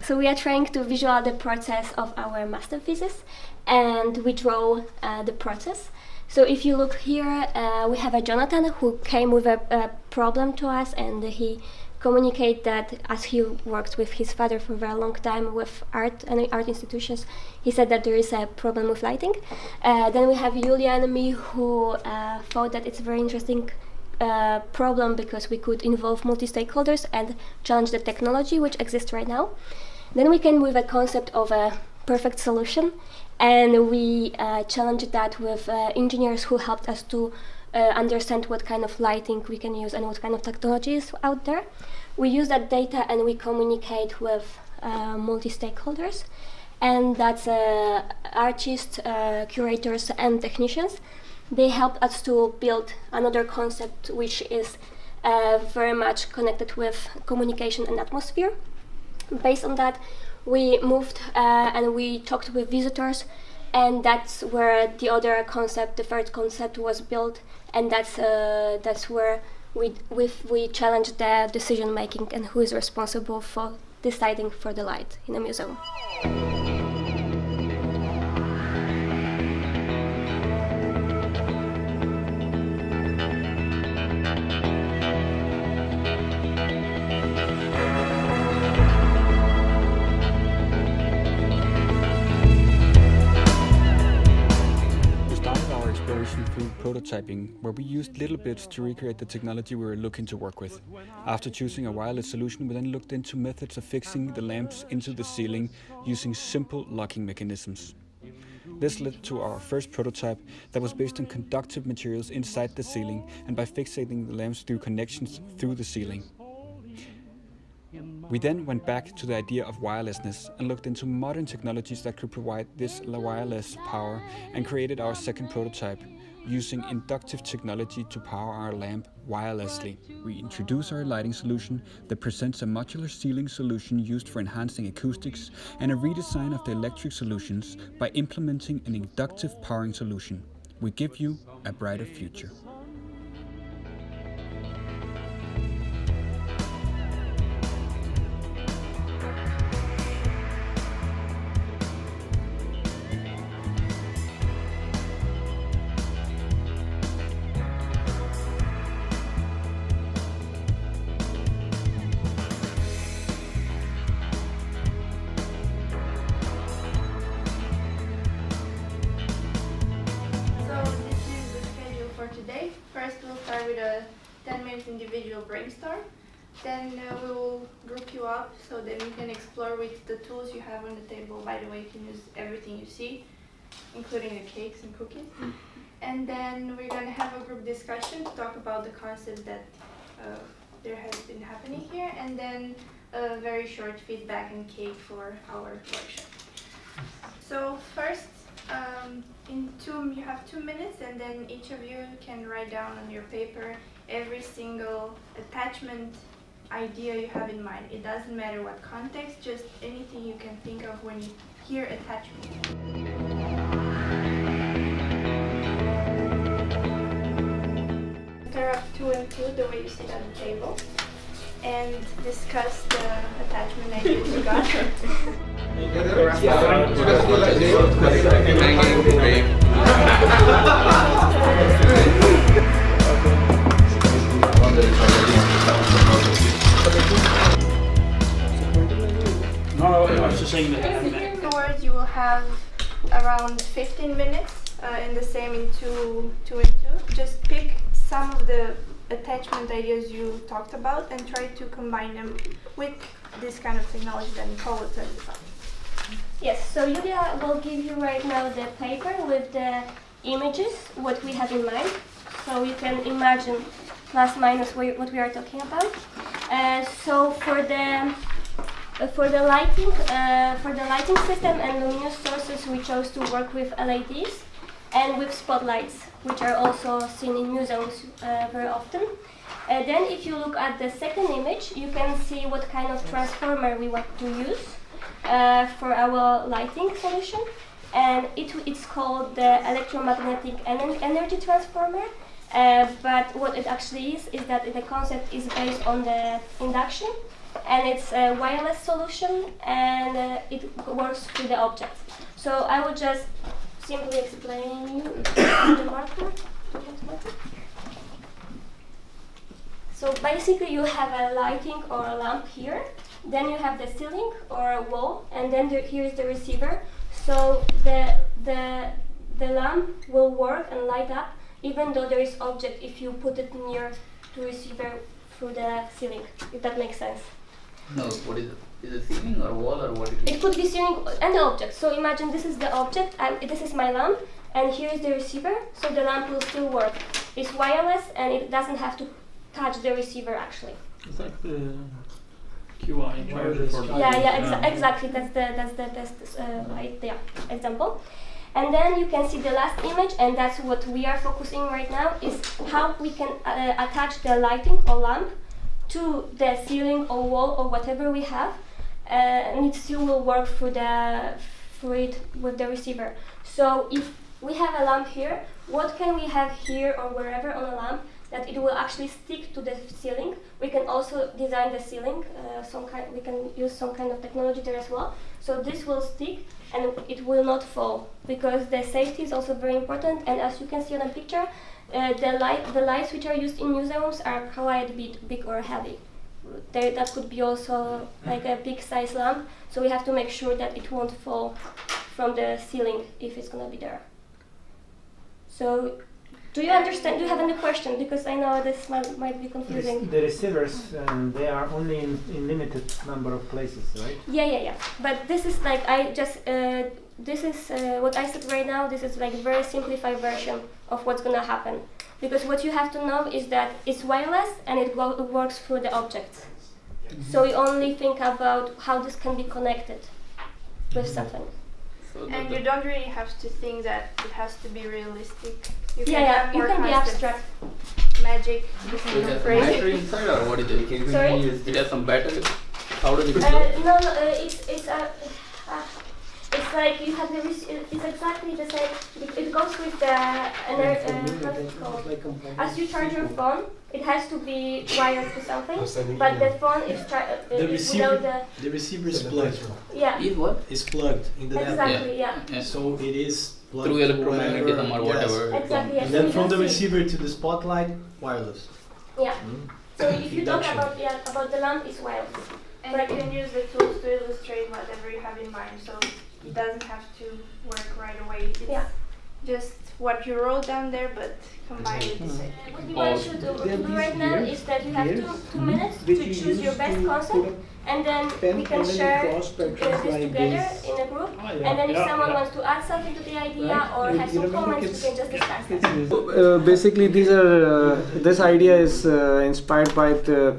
So we are trying to visualize the process of our master thesis, and we draw the process. So if you look here, we have a Jonathan who came with a problem to us, and he communicated that as he worked with his father for a very long time with art and art institutions, he said that there is a problem with lighting. Then we have Julia and me who thought that it's a very interesting problem because we could involve multi-stakeholders and challenge the technology which exists right now. Then we came with a concept of a perfect solution, and we challenged that with engineers who helped us to understand what kind of lighting we can use and what kind of technology is out there. We use that data and we communicate with multi-stakeholders, and that's artists, curators and technicians. They helped us to build another concept which is very much connected with communication and atmosphere. Based on that, we moved and we talked with visitors, and that's where the other concept, the third concept, was built, and that's where we challenged the decision making and who is responsible for deciding for the light in a museum. Through prototyping, where we used little bits to recreate the technology we were looking to work with. After choosing a wireless solution, we then looked into methods of fixing the lamps into the ceiling using simple locking mechanisms. This led to our first prototype that was based on conductive materials inside the ceiling and by fixating the lamps through connections through the ceiling. We then went back to the idea of wirelessness and looked into modern technologies that could provide this wireless power and created our second prototype using inductive technology to power our lamp wirelessly. We introduce our lighting solution that presents a modular ceiling solution used for enhancing acoustics and a redesign of the electric solutions by implementing an inductive powering solution. We give you a brighter future. Today. First we'll start with a 10-minute individual brainstorm. Then we will group you up so that you can explore with the tools you have on the table. By the way, you can use everything you see, including the cakes and cookies. And then we're going to have a group discussion to talk about the concept that there has been happening here, and then a very short feedback and cake for our workshop. So first, you have 2 minutes, and then each of you can write down on your paper every single attachment idea you have in mind. It doesn't matter what context, just anything you can think of when you hear attachment. Pair up 2 and 2 the way you sit at the table and discuss the attachment ideas you got. No, I was just saying that. Afterwards, you will have around 15 minutes, and the same in two and two. Just pick some of the attachment ideas you talked about and try to combine them with this kind of technology that Nicole will tell you about. Yes, so Julia will give you right now the paper with the images, what we have in mind. So you can imagine plus minus what we are talking about. So for the For the lighting system and luminous sources, we chose to work with LEDs and with spotlights, which are also seen in museums very often. Then if you look at the second image, you can see what kind of transformer we want to use for our lighting solution. And it's called the electromagnetic energy transformer. But what it actually is that the concept is based on the induction, and it's a wireless solution, and it works through the object. So I will just simply explain you the marker. So basically you have a lighting or a lamp here, then you have the ceiling or a wall, and then here is the receiver. So the lamp will work and light up even though there is object if you put it near to receiver through the ceiling, if that makes sense. No, what is it? Is it ceiling or wall or what it is? It could be ceiling and the object. So imagine this is the object, and this is my lamp, and here is the receiver, so the lamp will still work. It's wireless and it doesn't have to touch the receiver actually. It's like the QI charger for the Exactly. That's the best example. And then you can see the last image, and that's what we are focusing right now, is how we can attach the lighting or lamp to the ceiling or wall or whatever we have, and it still will work through it with the receiver. So if we have a lamp here, what can we have here or wherever on a lamp that it will actually stick to the ceiling? We can also design the ceiling, we can use some kind of technology there as well. So this will stick and it will not fall, because the safety is also very important. And as you can see on the picture, the lights which are used in museums are quite big or heavy. That could be also like a big size lamp, so we have to make sure that it won't fall from the ceiling if it's gonna be there. So, do you understand? Do you have any question? Because I know this might be confusing. The receivers, they are only in limited number of places, right? Yeah. But this is like this is what I said right now. This is like a very simplified version of what's gonna happen. Because what you have to know is that it's wireless and it works through the objects. So you only think about how this can be connected with something. And you don't really have to think that it has to be realistic. You You can be abstract. Magic. So it has some battery inside or what is it? Sorry? It has some battery. How does it No, work? it's like you have it's exactly the same. It goes with the what's it called? As you charge your phone, it has to be wired to something, but the phone is without The receiver is plugged. Is what? It's plugged in the laptop. Exactly, yeah. Yeah. So it is plugged Through electromagnetism or whatever. Yes. Exactly, yes. And then So from the that's it. receiver to the spotlight, wireless. Yeah. So if you talk Induction. about the lamp, it's wireless. And you can use the tools to illustrate whatever you have in mind, so it doesn't have to work right away. It's just what you wrote down there, but combined with the same. What we want you to do right now is that you have two minutes to choose your best concept, and then we can share this together in a group. And then if someone wants to add something to the idea or have some comments, we can just discuss that. Basically, this idea is inspired by the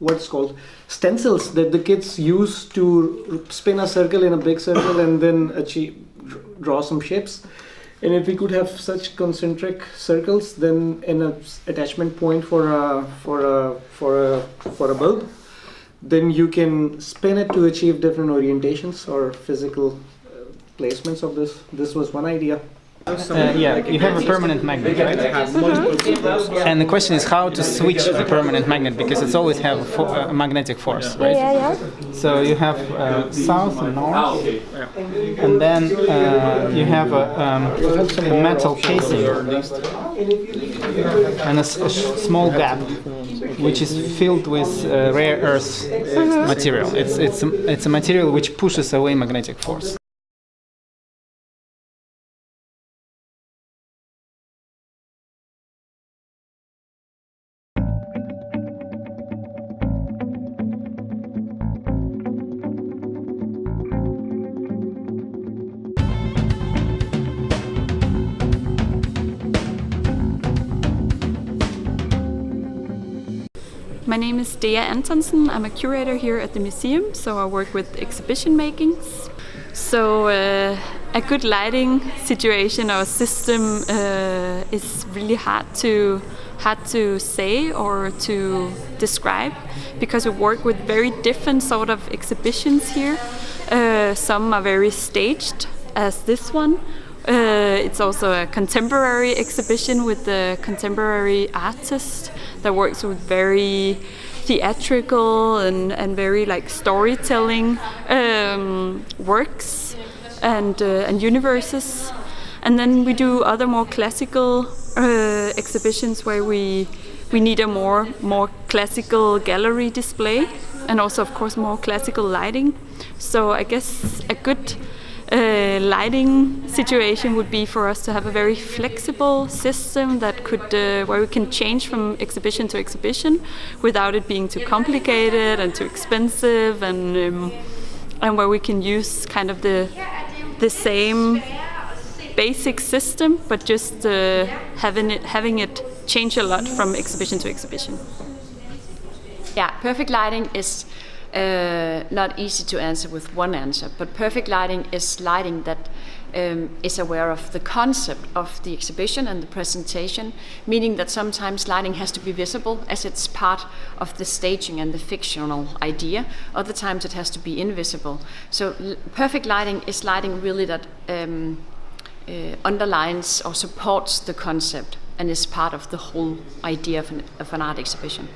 what's called stencils that the kids use to spin a circle in a big circle and then draw some shapes. And if we could have such concentric circles, then an attachment point for a bulb, then you can spin it to achieve different orientations or physical placements of this. This was one idea. You have a permanent magnet, right? And the question is how to switch the permanent magnet, because it's always have a magnetic force, right? Yeah. So you have south and north, and then you have a metal casing and a small gap, which is filled with rare earth material. It's a material which pushes away magnetic force. My name is Dea Antonsen. I'm a curator here at the museum, so I work with exhibition makings. So a good lighting situation or system is really hard to say or to describe, because we work with very different sort of exhibitions here. Some are very staged, as this one. It's also a contemporary exhibition with the contemporary artist that works with very theatrical and very like storytelling works and universes. And then we do other more classical exhibitions where we need a more classical gallery display, and also of course more classical lighting. So I guess a good lighting situation would be for us to have a very flexible system that could where we can change from exhibition to exhibition without it being too complicated and too expensive, and where we can use kind of the same basic system, but just having it change a lot from exhibition to exhibition. Yeah, perfect lighting is not easy to answer with one answer, but perfect lighting is lighting that is aware of the concept of the exhibition and the presentation, meaning that sometimes lighting has to be visible as it's part of the staging and the fictional idea. Other times it has to be invisible. So perfect lighting is lighting really that underlines or supports the concept and is part of the whole idea of an art exhibition.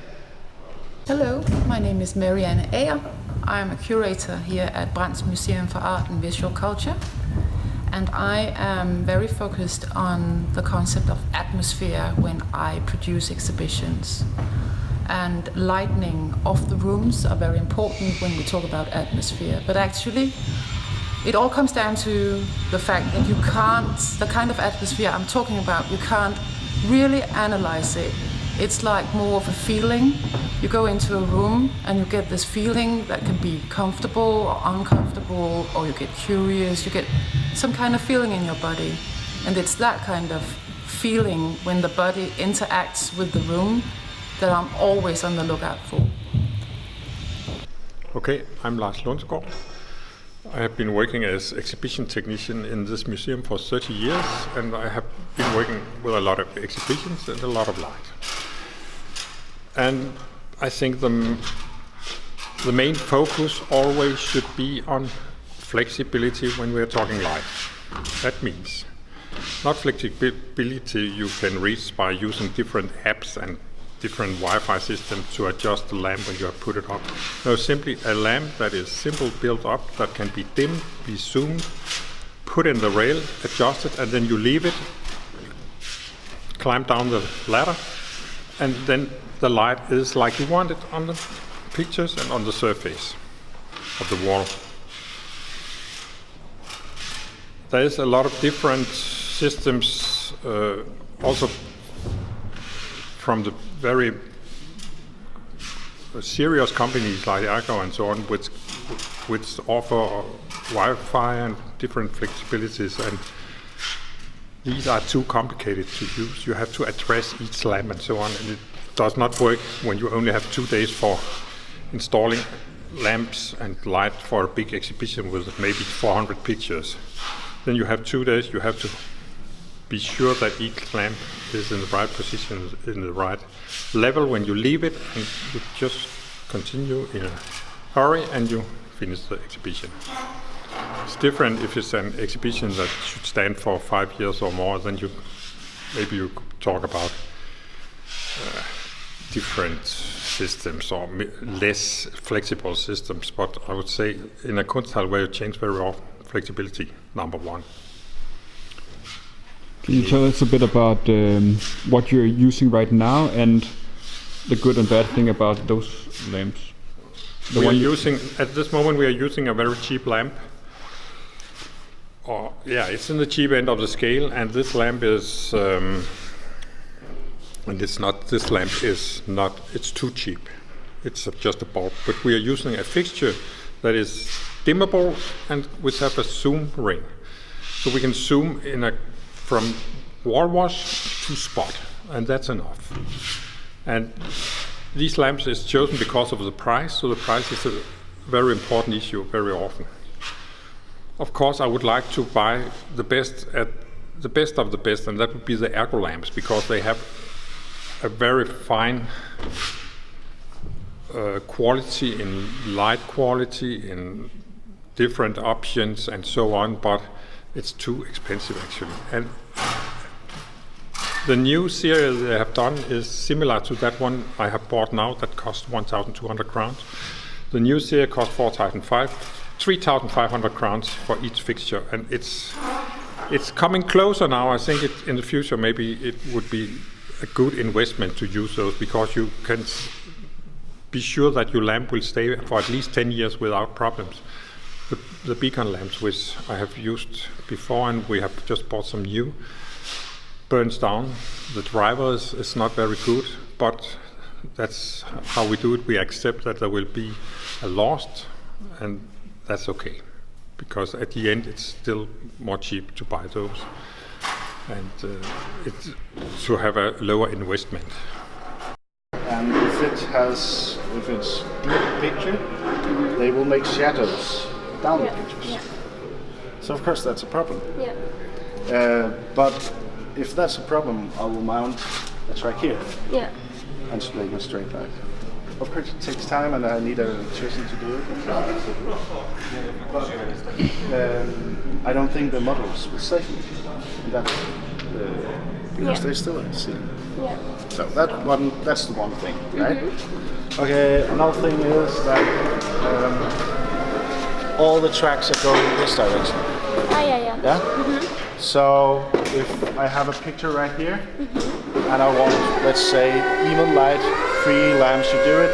Hello, my name is Marianne Ayer. I'm a curator here at Brands Museum for Art and Visual Culture, and I am very focused on the concept of atmosphere when I produce exhibitions. And lighting of the rooms are very important when we talk about atmosphere, but actually it all comes down to the fact that you can't, the kind of atmosphere I'm talking about, you can't really analyze it. It's like more of a feeling. You go into a room and you get this feeling that can be comfortable or uncomfortable, or you get curious, you get some kind of feeling in your body. And it's that kind of feeling when the body interacts with the room that I'm always on the lookout for. Okay, I'm Lars Lundsgaard. I have been working as exhibition technician in this museum for 30 years, and I have been working with a lot of exhibitions and a lot of light. And I think the main focus always should be on flexibility when we're talking light. That means not flexibility you can reach by using different apps and different Wi-Fi systems to adjust the lamp when you have put it up. No, simply a lamp that is simple built up, that can be dimmed, be zoomed, put in the rail, adjusted, and then you leave it, climb down the ladder, and then the light is like you want it on the pictures and on the surface of the wall. There is a lot of different systems, also from the very serious companies like Ergo and so on, which offer Wi-Fi and different flexibilities, and these are too complicated to use. You have to address each lamp and so on, and it does not work when you only have 2 days for installing lamps and light for a big exhibition with maybe 400 pictures. Then you have 2 days, you have to be sure that each lamp is in the right position, in the right level when you leave it, and you just continue in a hurry and you finish the exhibition. It's different if it's an exhibition that should stand for 5 years or more, then maybe you could talk about different systems or less flexible systems, but I would say in a Kunsthalle where you change very often, flexibility, number one. Can you tell us a bit about what you're using right now and the good and bad thing about those lamps? At this moment we are using a very cheap lamp. It's in the cheap end of the scale, and this lamp is it's too cheap. It's just a bulb, but we are using a fixture that is dimmable and which have a zoom ring. So we can zoom from wall wash to spot, and that's enough. And these lamps is chosen because of the price, so the price is a very important issue very often. Of course, I would like to buy the best of the best, and that would be the ergo lamps, because they have a very fine quality in light quality, in different options and so on, but it's too expensive actually. And the new series they have done is similar to that one I have bought now that cost 1,200 crowns. The new series cost 3,500 crowns for each fixture, and it's coming closer now. I think in the future maybe it would be a good investment to use those, because you can be sure that your lamp will stay for at least 10 years without problems. The beacon lamps, which I have used before and we have just bought some new, burns down. The driver is not very good, but that's how we do it. We accept that there will be a loss, and that's okay, because at the end it's still more cheap to buy those, and it's to have a lower investment. And if it's clear picture, they will make shadows down the pictures. Yeah. So of course that's a problem. Yeah. But if that's a problem, I will mount a track here. Yeah. And make a straight light. Of course it takes time and I need an electrician to do it. But I don't think the models will save me. That's because they still at sea. Yeah. So that's the one thing, right? Okay, another thing is that all the tracks are going in this direction. Yeah. Yeah? So if I have a picture right here and I want, let's say, even light, 3 lamps to do it,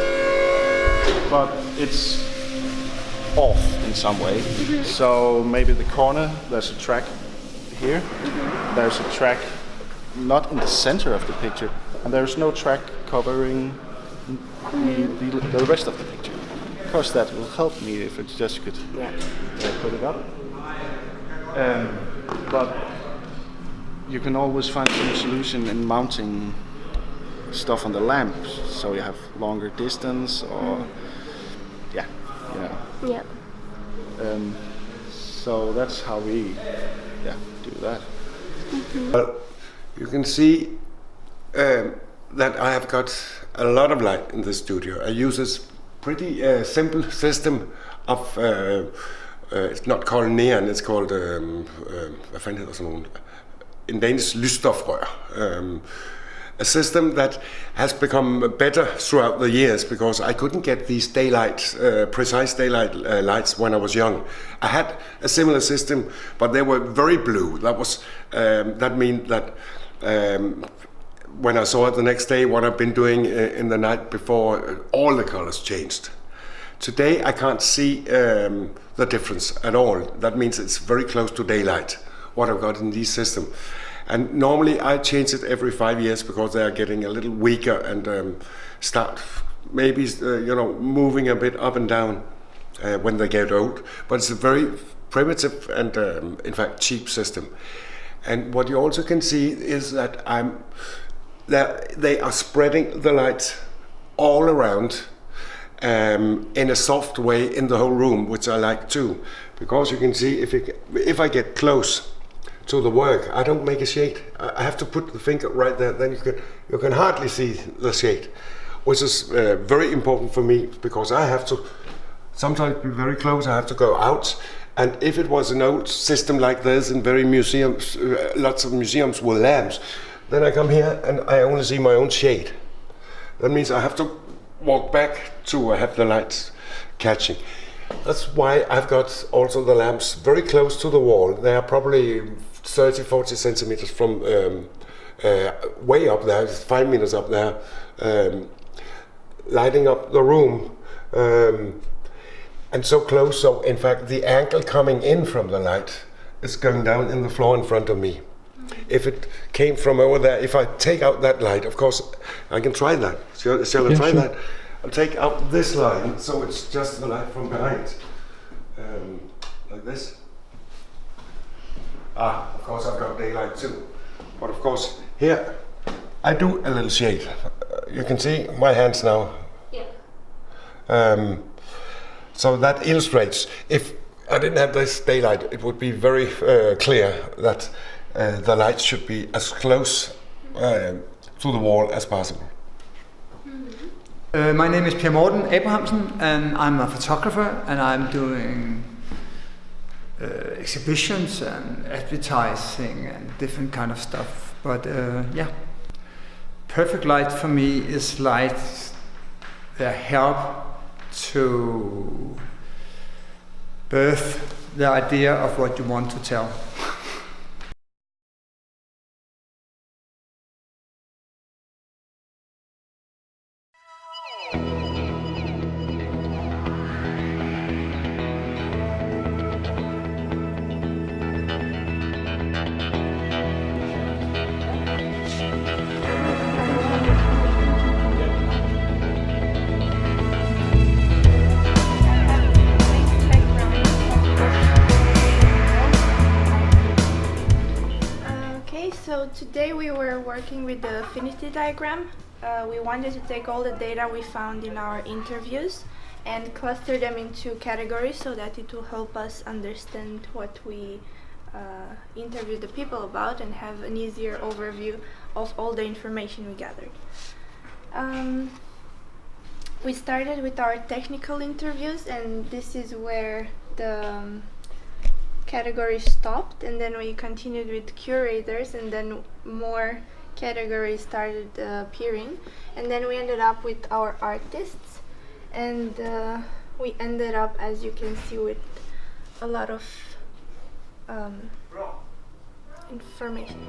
but it's off in some way. So maybe the corner, there's a track here, there's a track not in the center of the picture, and there's no track covering the rest of the picture. Of course that will help me if it just could put it up. But you can always find some solution in mounting stuff on the lamps, so you have longer distance, or so that's how we do that. Well, you can see that I have got a lot of light in the studio. I use this pretty simple system of it's not called neon, it's called hvad fanden hedder sådan nogle, in Danish, lysstofrør. A system that has become better throughout the years, because I couldn't get these daylight, precise daylight lights when I was young. I had a similar system, but they were very blue. That means that when I saw it the next day, what I've been doing in the night before, all the colors changed. Today I can't see the difference at all. That means it's very close to daylight, what I've got in this system. And normally I change it every 5 years, because they are getting a little weaker and start maybe moving a bit up and down when they get old. But it's a very primitive and in fact cheap system. And what you also can see is that they are spreading the light all around in a soft way in the whole room, which I like too, because you can see if I get close to the work, I don't make a shade. I have to put the finger right there, then you can hardly see the shade, which is very important for me, because I have to sometimes be very close. I have to go out, and if it was an old system like this in very museums, lots of museums with lamps, then I come here and I only see my own shade. That means I have to walk back to have the lights catching. That's why I've got also the lamps very close to the wall. They are probably 30-40 centimeters from way up there, 5 meters up there, lighting up the room, and so close, so in fact the angle coming in from the light is going down in the floor in front of me. If it came from over there, if I take out that light, of course I can try that. Shall I try that? I'll take out this line, so it's just the light from behind, like this. Of course I've got daylight too, but of course here I do a little shade, you can see my hands now. Yeah. So that illustrates, if I didn't have this daylight, it would be very clear that the light should be as close to the wall as possible. My name is Per Morten Abrahamsen, and I'm a photographer, and I'm doing exhibitions and advertising and different kind of stuff. But yeah, perfect light for me is light that help to birth the idea of what you want to tell. So today we were working with the affinity diagram. We wanted to take all the data we found in our interviews and cluster them into categories so that it will help us understand what we interviewed the people about and have an easier overview of all the information we gathered. We started with our technical interviews, and this is where the categories stopped, and then we continued with curators, and then more categories started appearing, and then we ended up with our artists, and we ended up, as you can see, with a lot of information.